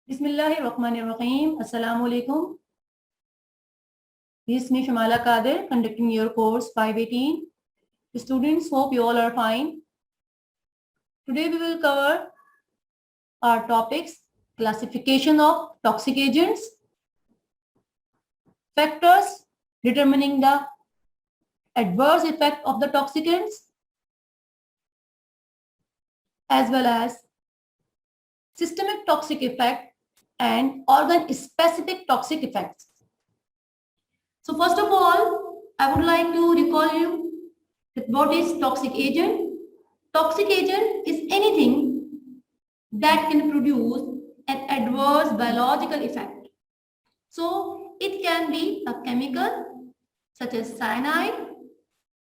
Bismillahirrahmanirrahim. Assalamu alaikum. This is me Shamala Kadir conducting your course 518. Students, hope you all are fine. Today we will cover our topics: classification of toxic agents, factors determining the adverse effect of the toxicants, as well as systemic toxic effect and organ-specific toxic effects. So first of all, I would like to recall you that what is toxic agent? Toxic agent is anything that can produce an adverse biological effect. So it can be a chemical such as cyanide,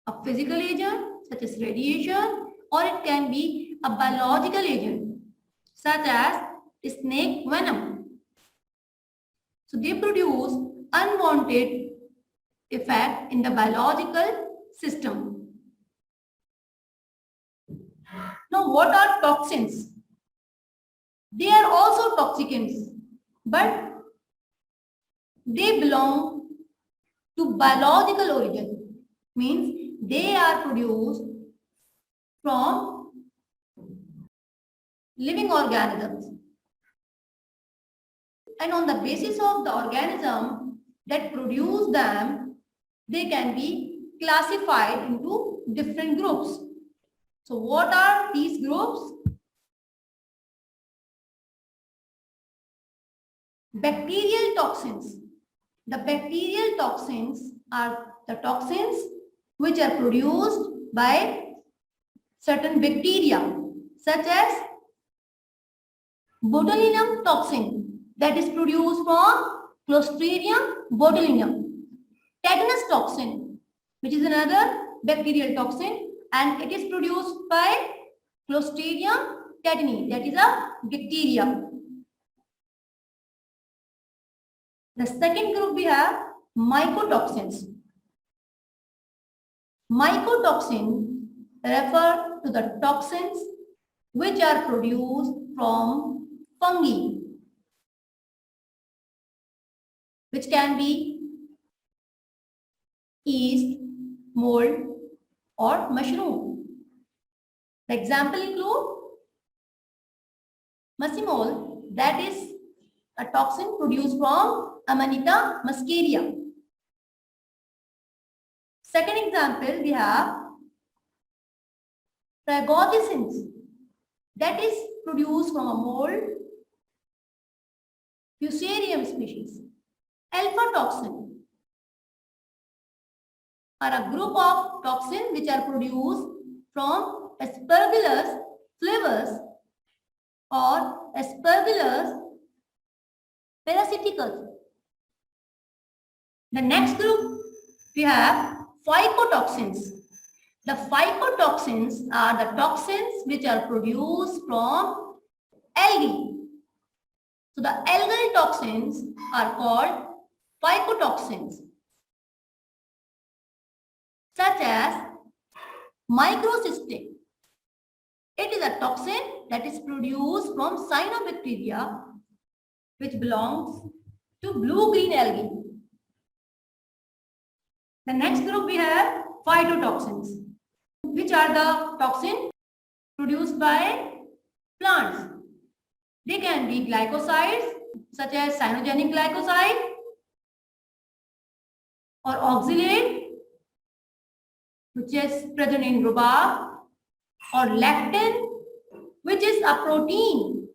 a physical agent such as radiation, or it can be a biological agent such as snake venom. So they produce unwanted effect in the biological system. Now, what are toxins? They are also toxicants, but they belong to biological origin, means they are produced from living organisms. And on the basis of the organism that produce them, they can be classified into different groups. So what are these groups? Bacterial toxins. The bacterial toxins are the toxins which are produced by certain bacteria, such as botulinum toxin that is produced from Clostridium botulinum. Tetanus toxin, which is another bacterial toxin, and it is produced by Clostridium tetani, that is a bacteria. The second group we have mycotoxins. Mycotoxins refer to the toxins which are produced from fungi, which can be yeast, mold, or mushroom. The example include Muscimol, that is a toxin produced from Amanita muscaria. Second example, we have Phagosins, that is produced from a mold, Fusarium species. Alpha toxin are a group of toxins which are produced from Aspergillus flavus or Aspergillus parasiticus. The next group we have phycotoxins. The phycotoxins are the toxins which are produced from algae. So the algal toxins are called phycotoxins, such as microcystic. It is a toxin that is produced from cyanobacteria, which belongs to blue-green algae. The next group we have phytotoxins, which are the toxins produced by plants. They can be glycosides, such as cyanogenic glycoside, or oxalate, which is present in rhubarb, or lectin, which is a protein.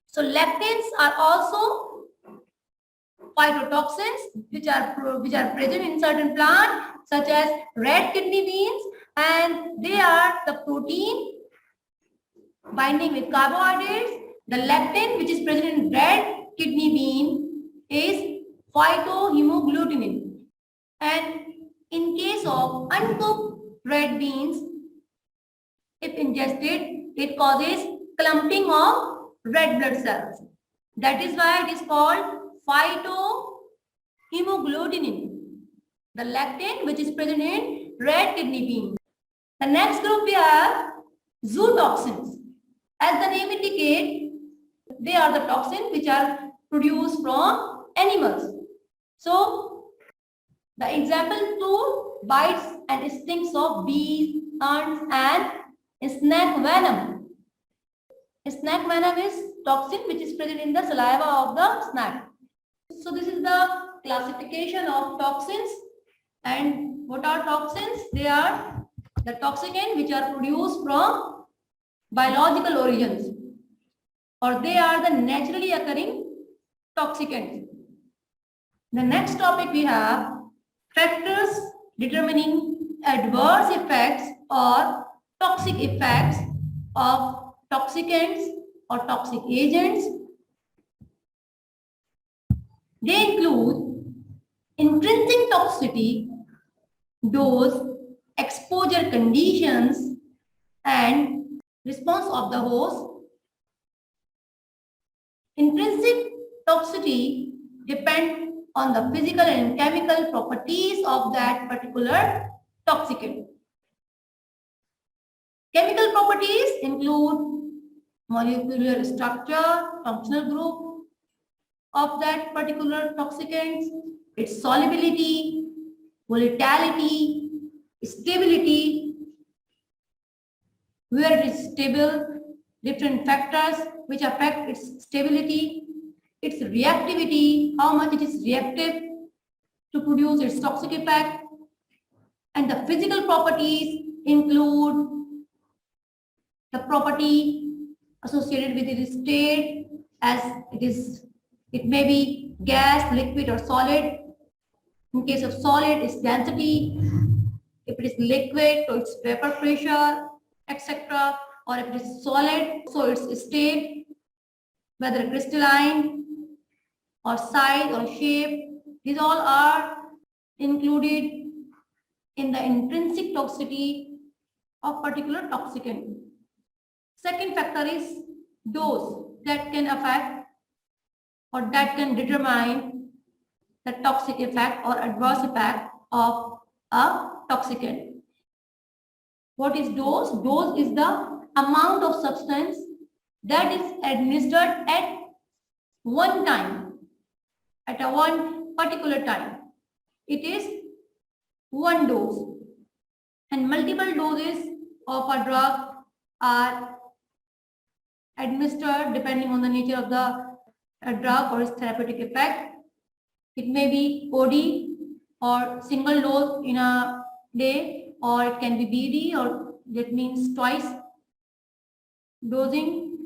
So lectins are also phytotoxins which are present in certain plants, such as red kidney beans, and they are the protein binding with carbohydrates. The lectin, which is present in red kidney bean, is phytohemagglutinin. And in case of uncooked red beans, if ingested, it causes clumping of red blood cells. That is why it is called phytohemagglutinin, the lectin which is present in red kidney beans. The next group we have zootoxins. As the name indicates, They are the toxins which are produced from animals. So the example include bites and stings of bees, ants, and snake venom. Snake venom is toxin which is present in the saliva of the snake. So this is the classification of toxins. And what are toxins? They are the toxicants which are produced from biological origins, or they are the naturally occurring toxicants. The next topic we have factors determining adverse effects or toxic effects of toxicants or toxic agents. They include intrinsic toxicity, dose, exposure conditions, and response of the host. Intrinsic toxicity depends on the physical and chemical properties of that particular toxicant. Chemical properties include molecular structure, functional group of that particular toxicant, its solubility, volatility, stability, where it is stable, different factors which affect its stability, its reactivity, how much it is reactive to produce its toxic effect, and the physical properties include the property associated with its state, as it may be gas, liquid, or solid. In case of solid, its density. If it is liquid, so its vapor pressure, etc. Or if it is solid, so its state, whether crystalline or size or shape. These all are included in the intrinsic toxicity of particular toxicant. Second factor is dose that can affect or that can determine the toxic effect or adverse effect of a toxicant. What is dose? Dose is the amount of substance that is administered at one time, at a one particular time. It is one dose, and multiple doses of a drug are administered depending on the nature of the drug or its therapeutic effect. It may be OD or single dose in a day, or it can be BD, or that means twice dosing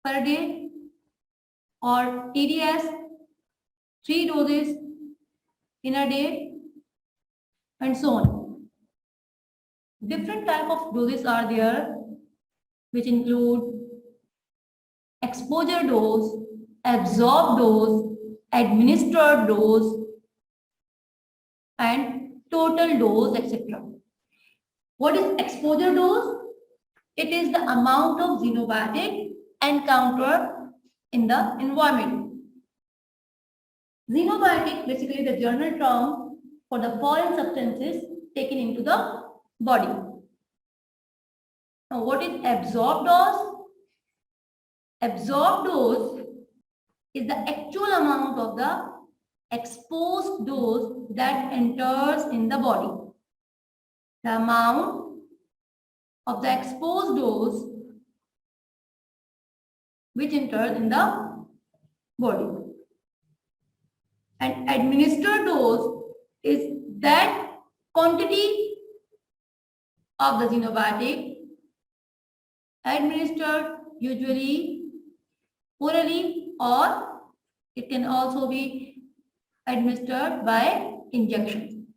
per day, or TDS, 3 doses in a day, and so on. Different type of doses are there, which include exposure dose, absorbed dose, administered dose, and total dose, etc. What is exposure dose? It is the amount of xenobiotic encountered in the environment. Xenobiotic, basically the general term for the foreign substances taken into the body. Now, what is absorbed dose? Absorbed dose is the actual amount of the exposed dose that enters in the body. The amount of the exposed dose which enters in the body. And administered dose is that quantity of the xenobiotic administered usually orally, or it can also be administered by injection.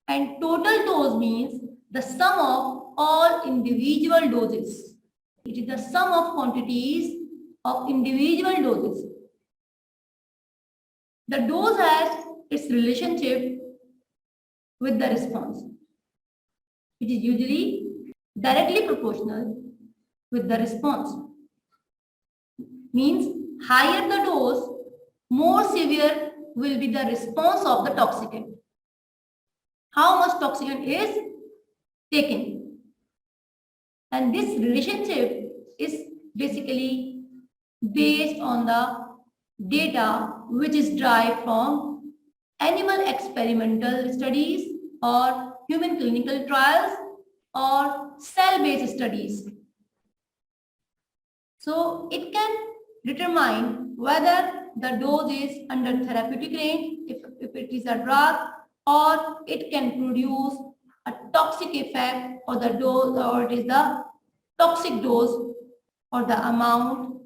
And total dose means the sum of all individual doses. It is the sum of quantities of individual doses. The dose has its relationship with the response, which is usually directly proportional with the response. Means higher the dose, more severe will be the response of the toxicant. How much toxicant is taken. And this relationship is basically basically based on the data which is derived from animal experimental studies or human clinical trials or cell-based studies. So it can determine whether the dose is under therapeutic range, if it is a drug, or it can produce a toxic effect, or the dose, or it is the toxic dose or the amount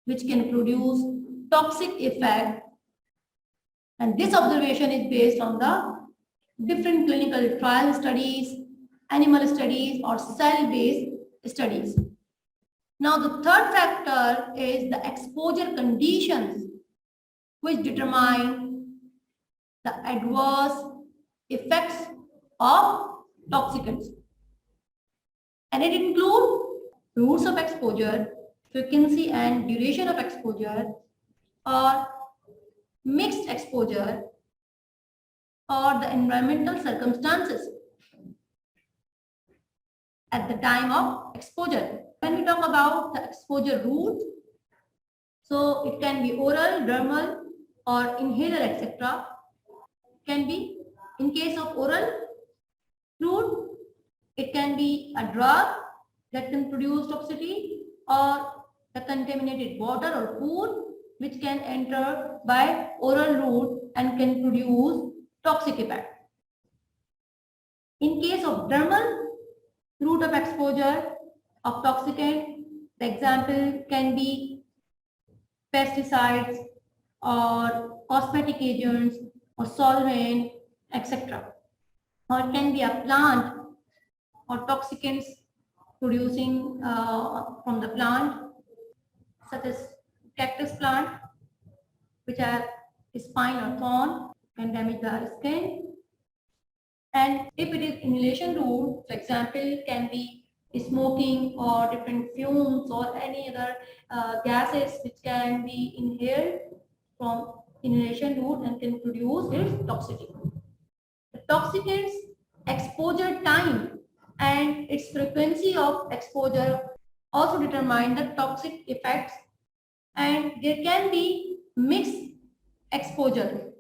which can produce toxic effect. And this observation is based on the different clinical trial studies, animal studies, or cell-based studies. Now, the third factor is the exposure conditions, which determine the adverse effects of toxicants. And it includes routes of exposure, frequency and duration of exposure, or mixed exposure, or the environmental circumstances at the time of exposure. When we talk about the exposure route, so it can be oral, dermal, or inhaler, etc. Can be, in case of oral route, it can be a drug that can produce toxicity, or the contaminated water or food which can enter by oral route and can produce toxic effect. In case of dermal route of exposure of toxicant, the example can be pesticides or cosmetic agents or solvent, etc. Or it can be a plant or toxicants producing from the plant, such as cactus plant, which have spine or thorn, can damage the skin. And if it is inhalation route, for example, can be smoking or different fumes or any other gases which can be inhaled from inhalation route and can produce its toxicity. The toxicants exposure time and its frequency of exposure also determine the toxic effects, and there can be mixed exposure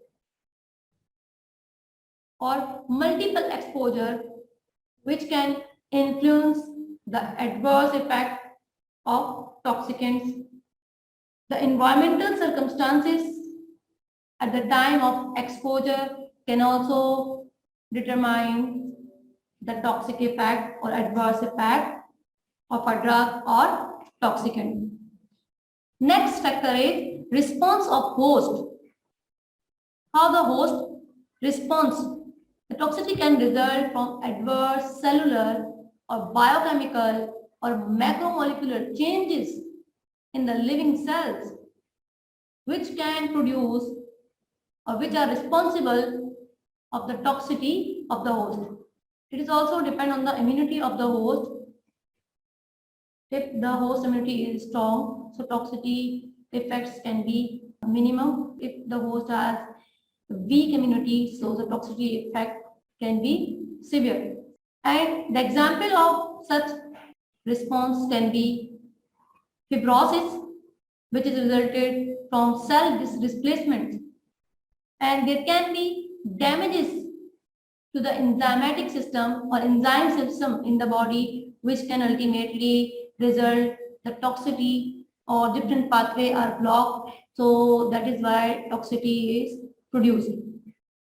or multiple exposure which can influence the adverse effect of toxicants. The environmental circumstances at the time of exposure can also determine the toxic effect or adverse effect of a drug or toxicant. Next factor is response of host. How the host responds. The toxicity can result from adverse cellular or biochemical or macromolecular changes in the living cells, which can produce or which are responsible of the toxicity of the host. It is also depend on the immunity of the host. If the host immunity is strong, so toxicity effects can be minimum. If the host has weak immunity, so the toxicity effect can be severe. And the example of such response can be fibrosis, which is resulted from cell displacement. And there can be damages to the enzymatic system or enzyme system in the body, which can ultimately result the toxicity or different pathway are blocked. So that is why toxicity is produced.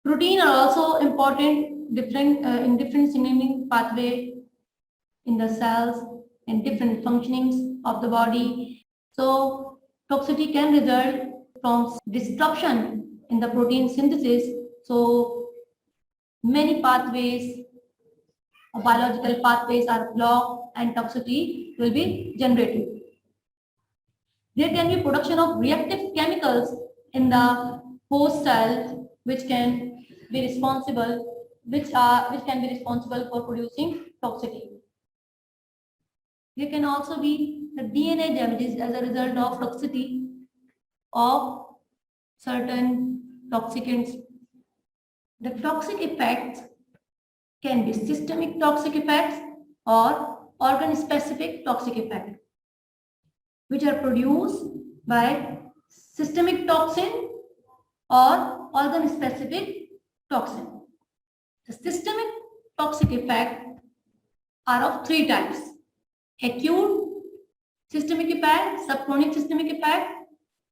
Protein are also important in different signaling pathway in the cells and different functionings of the body. So toxicity can result from disruption in the protein synthesis. So many pathways or biological pathways are blocked and toxicity will be generated. There can be production of reactive chemicals in the host cell which can be responsible, which can be responsible for producing toxicity. There can also be the DNA damages as a result of toxicity of certain toxicants. The toxic effects can be systemic toxic effects or organ-specific toxic effect. which are produced by systemic toxin or organ-specific toxin. The systemic toxic effect are of three types: acute systemic effect, subchronic systemic effect,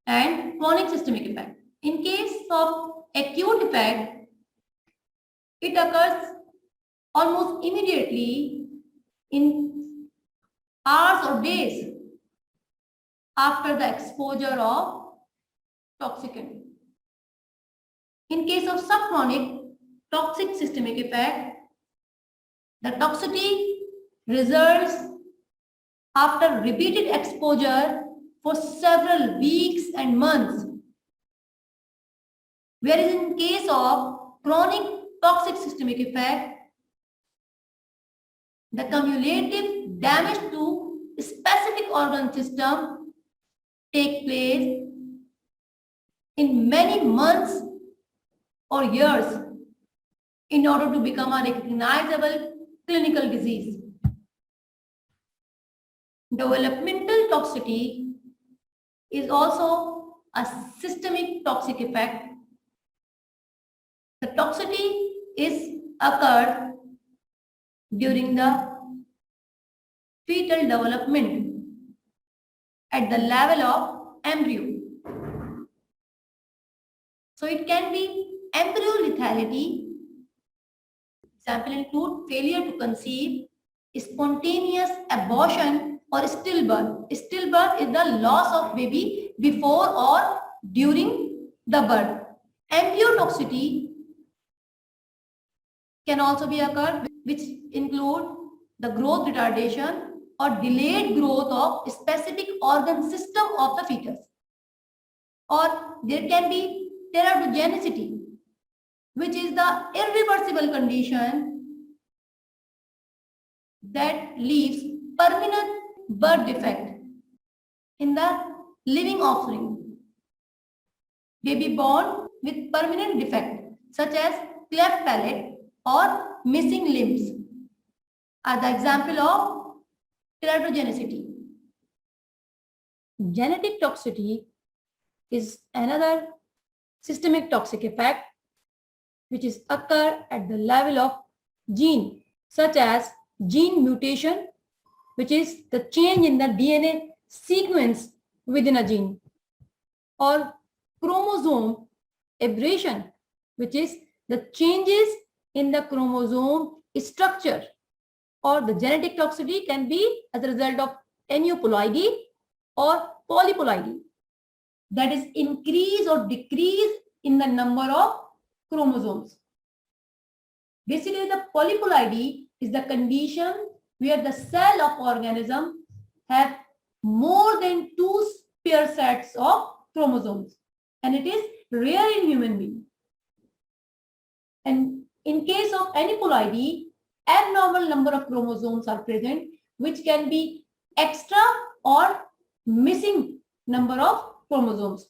and chronic systemic effect. In case of acute effect, it occurs almost immediately in hours or days after the exposure of toxicant. In case of subchronic toxic systemic effect, the toxicity results after repeated exposure for several weeks and months. Whereas in case of chronic toxic systemic effect, the cumulative damage to specific organ system take place in many months or years in order to become a recognizable clinical disease. Developmental toxicity is also a systemic toxic effect. The toxicity is occurred during the fetal development at the level of embryo. So it can be embryo lethality. Example include failure to conceive, spontaneous abortion, or stillbirth. Stillbirth is the loss of baby before or during the birth. Embryo toxicity can also be occurred, which include the growth retardation or delayed growth of specific organ system of the fetus. Or there can be teratogenicity, which is the irreversible condition that leaves permanent birth defect in the living offspring. Baby born with permanent defect such as cleft palate or missing limbs are the example of teratogenicity. Genetic toxicity is another systemic toxic effect which is occur at the level of gene, such as gene mutation, which is the change in the DNA sequence within a gene, or chromosome aberration, which is the changes in the chromosome structure, or the genetic toxicity can be as a result of aneuploidy or polyploidy, that is increase or decrease in the number of chromosomes. Basically, the polyploidy is the condition where the cell of organism have more than 2 pair sets of chromosomes, and it is rare in human being. And in case of aneuploidy, abnormal number of chromosomes are present, which can be extra or missing number of chromosomes.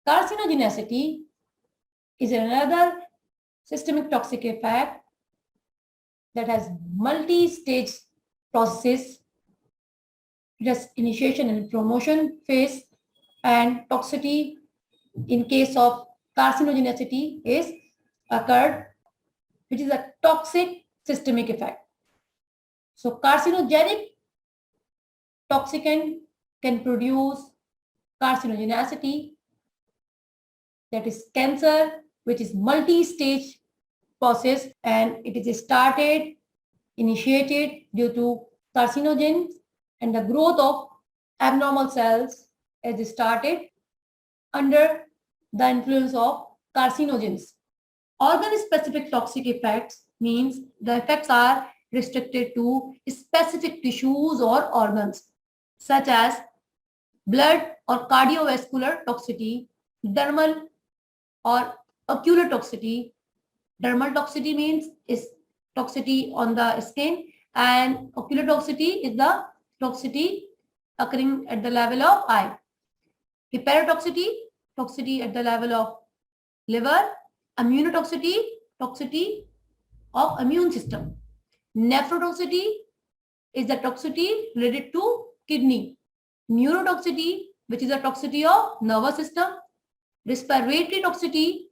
Carcinogenicity is another systemic toxic effect that has multi-stage processes. It has initiation and promotion phase, and toxicity in case of carcinogenicity is occurred, which is a toxic systemic effect. So carcinogenic toxicant can produce carcinogenicity, that is cancer, which is multi-stage process, and it is started, initiated due to carcinogens, and the growth of abnormal cells is started under the influence of carcinogens. Organ-specific toxic effects means the effects are restricted to specific tissues or organs, such as blood or cardiovascular toxicity, dermal or ocular toxicity. Dermal toxicity means is toxicity on the skin, and ocular toxicity is the toxicity occurring at the level of eye. Hepatotoxicity, toxicity at the level of liver. Immunotoxicity, toxicity of immune system. Nephrotoxicity is the toxicity related to kidney. neurotoxicity, which is a toxicity of nervous system. Respiratory toxicity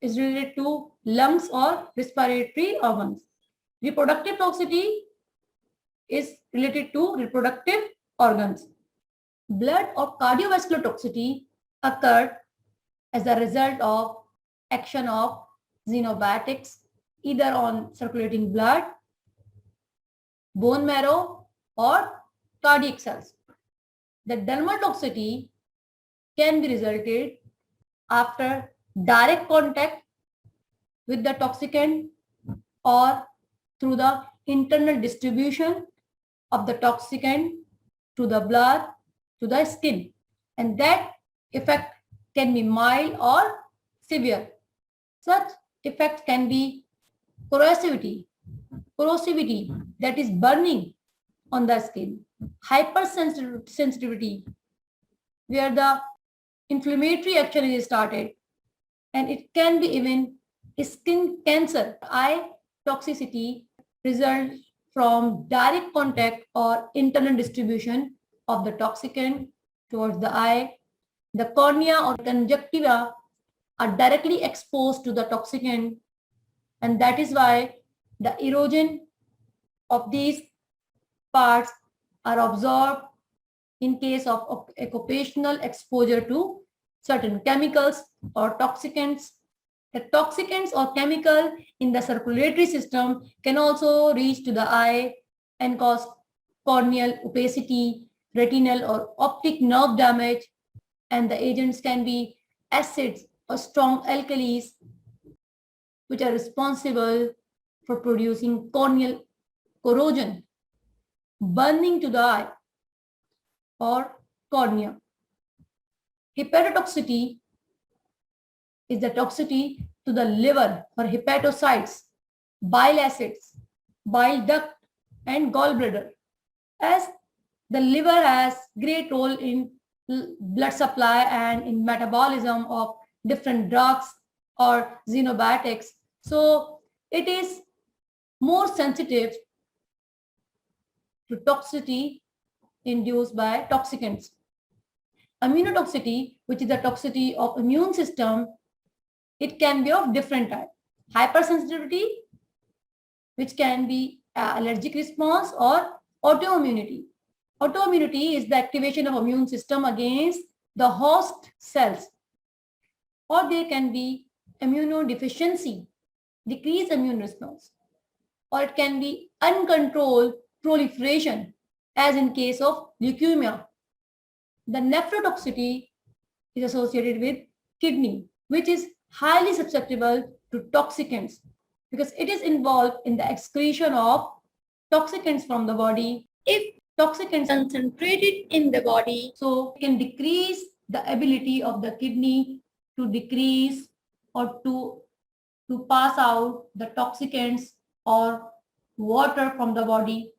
is related to lungs or respiratory organs. Reproductive toxicity is related to reproductive organs. Blood or cardiovascular toxicity occurred as a result of action of xenobiotics either on circulating blood, bone marrow, or cardiac cells. The dermal toxicity can be resulted after direct contact with the toxicant or through the internal distribution of the toxicant to the blood, to the skin. And that effect can be mild or severe. Such effects can be corrosivity, that is burning on the skin, hypersensitivity, where the inflammatory action is started, and it can be even skin cancer. Eye toxicity results from direct contact or internal distribution of the toxicant towards the eye. The cornea or conjunctiva are directly exposed to the toxicant, and that is why the erosion of these parts are absorbed in case of occupational exposure to certain chemicals or toxicants. The toxicants or chemical in the circulatory system can also reach to the eye and cause corneal opacity, retinal or optic nerve damage, and the agents can be acids or strong alkalis, which are responsible for producing corneal corrosion, burning to the eye or cornea. Hepatotoxicity is the toxicity to the liver or hepatocytes, bile acids, bile duct, and gallbladder. As the liver has great role in blood supply and in metabolism of different drugs or xenobiotics, so it is more sensitive to toxicity induced by toxicants. Immunotoxicity, which is the toxicity of immune system, it can be of different type. Hypersensitivity, which can be allergic response, or autoimmunity. Autoimmunity is the activation of immune system against the host cells. Or there can be immunodeficiency, decreased immune response. Or it can be uncontrolled proliferation, as in case of leukemia. The nephrotoxicity is associated with kidney, which is highly susceptible to toxicants because it is involved in the excretion of toxicants from the body. If toxicants are concentrated in the body, so it can decrease the ability of the kidney to decrease or to pass out the toxicants or water from the body,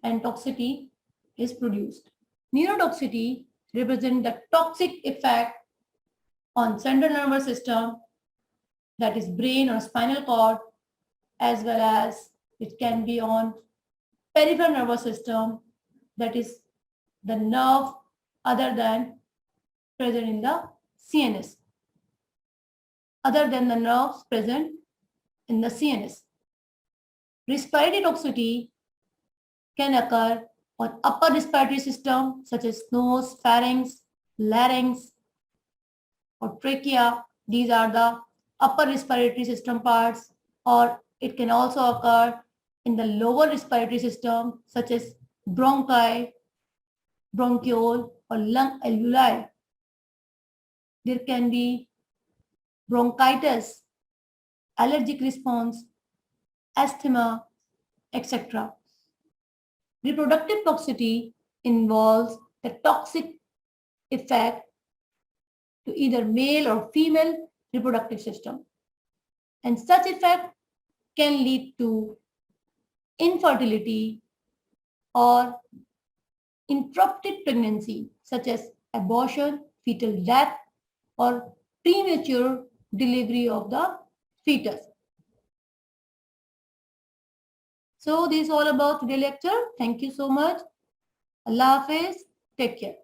and toxicity is produced. Neurotoxicity represents the toxic effect on central nervous system, that is brain or spinal cord, as well as it can be on peripheral nervous system, that is the nerve other than present in the CNS, other than the nerves present in the CNS. Respiratory toxicity can occur on upper respiratory system such as nose, pharynx, larynx, or trachea. These are the upper respiratory system parts, or it can also occur in the lower respiratory system such as bronchi, bronchiole, or lung alveoli. There can be bronchitis, allergic response, asthma, etc. Reproductive toxicity involves the toxic effect to either male or female reproductive system. And such effect can lead to infertility or interrupted pregnancy, such as abortion, fetal death, or premature delivery of the fetus. So this is all about today's lecture. Thank you so much. Allah Hafiz. Take care.